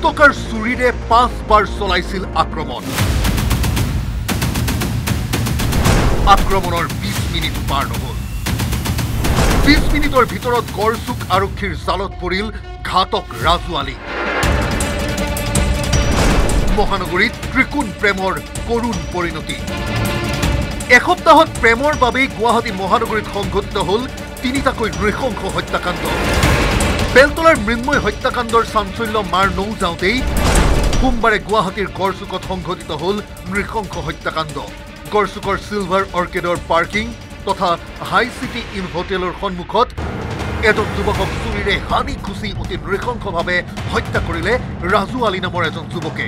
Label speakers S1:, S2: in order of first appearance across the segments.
S1: টকাৰ চুৰিৰে 5 বাৰ চলাইছিল আক্ৰমণ। আক্ৰমণৰ 20 মিনিট পাৰ নহল। 20 মিনিটৰ ভিতৰত গড়চুক আৰক্ষীৰ জালত পৰিল ঘাতক ৰাজু আলী। মহানগৰীত ত্ৰিকোণ প্ৰেমৰ কৰুণ পৰিণতি। এসপ্তাহত প্ৰেমৰ বাবেই গুৱাহাটী মহানগৰীত সংঘটিত হল 3টাকৈ নৃশংস হত্যাকাণ্ড। বেলতলাৰ মৃন্ময় হত্যাকাণ্ডৰ চাঞ্চল্য মাৰ নৌযাওঁতেই সোমবাৰে গুৱাহাটীৰ গড়চুকত সংঘটিত হল নৃশংস হত্যাকাণ্ড। গড়চুকৰ চিলভাৰ অৰ্কিডৰ পাৰ্কিং তথা হাই চিটি ইন হোটেলৰ সন্মুখত এজন যুৱকক চুৰিৰে হানি খুচি অতি নৃশংসভাৱে হত্যা কৰিলে ৰাজু আলী নামৰ এজন যুৱকে।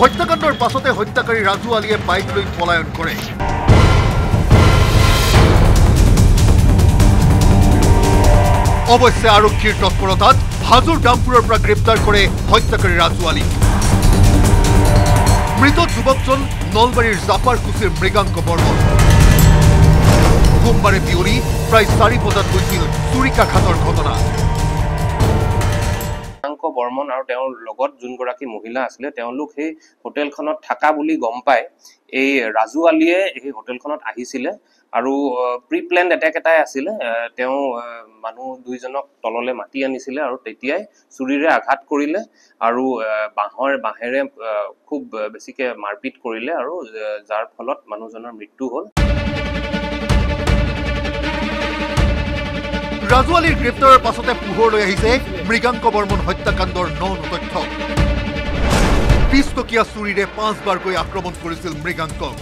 S1: হত্যাকাণ্ডৰ পাছতে হত্যাকাৰী ৰাজু আলীয়ে বাইক লৈ পলায়ন কৰে। অৱশ্যে আৰক্ষীৰ তৎপৰতাত হাজোৰ ডামপুৰৰ পৰা গ্ৰেপ্তাৰ কৰে হত্যাকাৰী ৰাজু আলী। মৃত যুৱকজন নলবাৰীৰ জাপাৰকুছিৰ মৃগাংক বৰ্মন। সোমবাৰে বিয়লি প্ৰায় 4 বজাত হৈছিল চুৰিকাঘাতৰ ঘটনা।
S2: বৰ্মন আৰু তেওঁৰ লগত যোনগৰাকী মহিলা আছিলে তেওঁলোক সেই হোটেলখনত থাকা বুলি গম পায় এই ৰাজু আলীয়ে এই হোটেলখনত আহিছিলে আৰু প্ৰি প্লেন এটেক এটাই আছিলে। তেওঁ মানুহ 2জনক তললৈ মাতি আনিছিলে আৰু তেতিয়াই চুৰিৰে আঘাত কৰিলে আৰু বাঁহেৰে খুব বেছিকে মাৰপিট কৰিলে আৰু যাৰ ফলত মানুহজনৰ মৃত্যু হ'ল।
S1: ৰাজু আলীৰ গ্ৰেপ্তাৰৰ পাছতে পোহৰলৈ আহিছে মৃগাংক বৰ্মন হত্যাকাণ্ডৰ ন তথ্য। 20 টকীয়া চুৰিৰে 5 বাৰকৈ আক্ৰমণ কৰিছিল মৃগাংকক।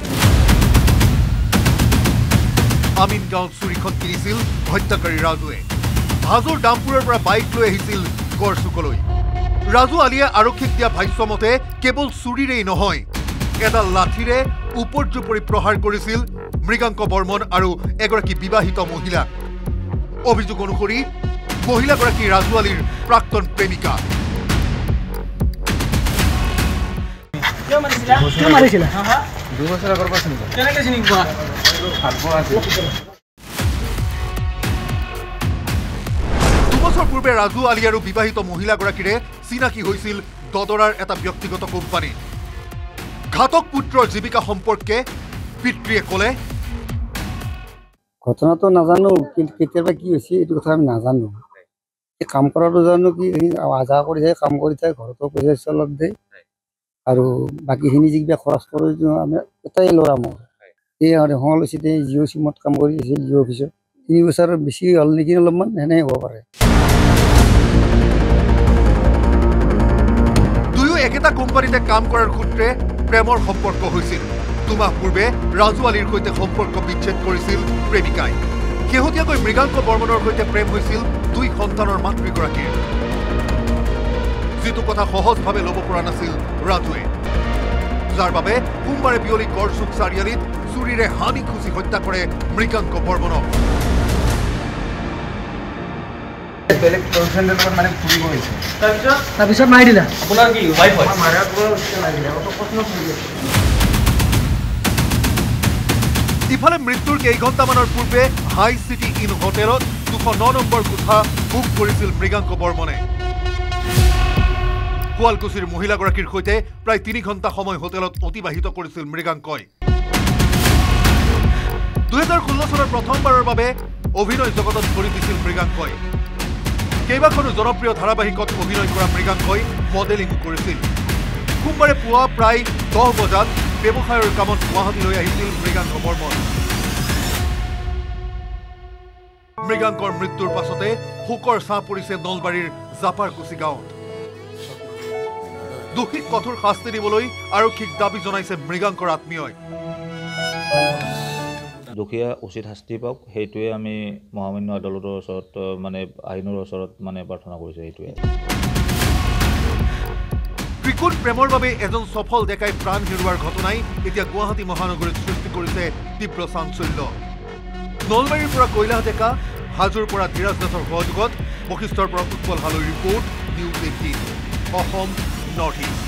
S1: আমিন গাঁৱত চুৰিখন কিনিছিল হত্যাকাৰী ৰাজুৱে। হাজোৰ ডামপুৰৰ পৰা বাইক লৈ আহিছিল গড়চুকলৈ। ৰাজু আলীয়ে আৰক্ষীক দিয়া ভাষ্যমতে কেৱল চুৰিৰেই নহয়, এডাল লাঠিৰে উপৰ্যুপৰি প্ৰহাৰ কৰিছিল মৃগাংক বৰ্মন আৰু এগৰাকী বিবাহিত মহিলা। অভিযোগ অনুসৰি মহিলাগৰাকী ৰাজু আলীৰ প্ৰাক্তন প্ৰেমিকা। দুবছৰ পূৰ্বে ৰাজু আলী আৰু বিবাহিত মহিলাগৰাকীৰে চিনাকি হৈছিল দদৰাৰ এটা ব্যক্তিগত কোম্পানী। ঘাতক পুত্ৰৰ জীৱিকা সম্পৰ্কে পিতৃয়ে ক'লে,
S3: ঘটনাটো নাজানো, কেতিয়াবা কি হৈছে এইটো কথা আমি নাজানো। কাম কৰাটো জানো কি আজা কৰি যায়, কাম কৰি যায়, ঘৰতো পইচা অলপ দিয়ে আৰু বাকীখিনি যিবিলাক খৰচ কৰি আমি এটাই ল'ৰা মোৰ এই সমালোচিত জিঅ' চিমত কাম কৰি আছিল, জিঅ' অফিচত 3 বছৰ বেছি হ'ল নেকি, অলপমান সেনে হ'ব পাৰে।
S1: দুয়ো একেটা কোম্পানীতে কাম কৰাৰ সূত্ৰে প্ৰেমৰ সম্পৰ্ক হৈছিল। 2 মাহ পূৰ্বে ৰাজু আলীৰ সৈতে সম্পৰ্ক বিচ্ছেদ কৰিছিল প্ৰেমিকাই। শেহতীয়াকৈ মৃগাংক বৰ্মনৰ সৈতে প্ৰেম হৈছিল 2 সন্তানৰ মাতৃগৰাকীৰ। যিটো কথা সহজভাৱে ল'ব পৰা নাছিল ৰাজুৱে, যাৰ বাবে সোমবাৰে বিয়লি গড়চুক চাৰিআলিত চুৰিৰে হানি খুচি হত্যা কৰে মৃগাংক বৰ্মনক।
S3: তাৰপিছত মাৰি দিলা
S4: আপোনাৰ কি ৱাইফ হয়?
S1: ইফালে মৃত্যুৰ কেইঘণ্টামানৰ পূৰ্বে হাই চিটি ইন হোটেলত 209 নম্বৰ কোঠা বুক কৰিছিল মৃগাংক বৰ্মনে। শুৱালকুছিৰ মহিলাগৰাকীৰ সৈতে প্ৰায় 3 ঘণ্টা সময় হোটেলত অতিবাহিত কৰিছিল মৃগাংকই। 2016 চনৰ প্ৰথমবাৰৰ বাবে অভিনয় জগতত ভৰি দিছিল মৃগাংকই। কেইবাখনো জনপ্ৰিয় ধাৰাবাহিকত অভিনয় কৰা মৃগাংকই মডেলিঙো কৰিছিল। সোমবাৰে পুৱা প্ৰায় 10 বজাত ব্যৱসায়ৰ কামত গুৱাহাটীলৈ আহিছিল মৃগাংক বৰ্মন। মৃগাংকৰ মৃত্যুৰ পাছতে শোকৰ ছাঁ পৰিছে নলবাৰীৰ জাপাৰকুছি গাঁৱত। দোষীক কঠোৰ শাস্তি দিবলৈ আৰক্ষীক দাবী জনাইছে মৃগাংকৰ আত্মীয়ই।
S5: দুখীয়া উচিত শাস্তি পাওক, সেইটোৱে আমি মহামান্য আদালতৰ ওচৰত আইনৰ ওচৰত প্ৰাৰ্থনা কৰিছোঁ। সেইটোৱে
S1: ত্ৰিকোণ প্ৰেমৰ বাবে এজন সফল ডেকাই প্ৰাণ হেৰুৱাৰ ঘটনাই এতিয়া গুৱাহাটী মহানগৰীত সৃষ্টি কৰিছে তীব্ৰ চাঞ্চল্য। নলবাৰীৰ পৰা কৈলাশ ডেকা, হাজোৰ পৰা ধীৰাজ নাথৰ সহযোগত বশিষ্ঠৰ পৰা উৎপল হালৈৰ report, news 18 Assam north east.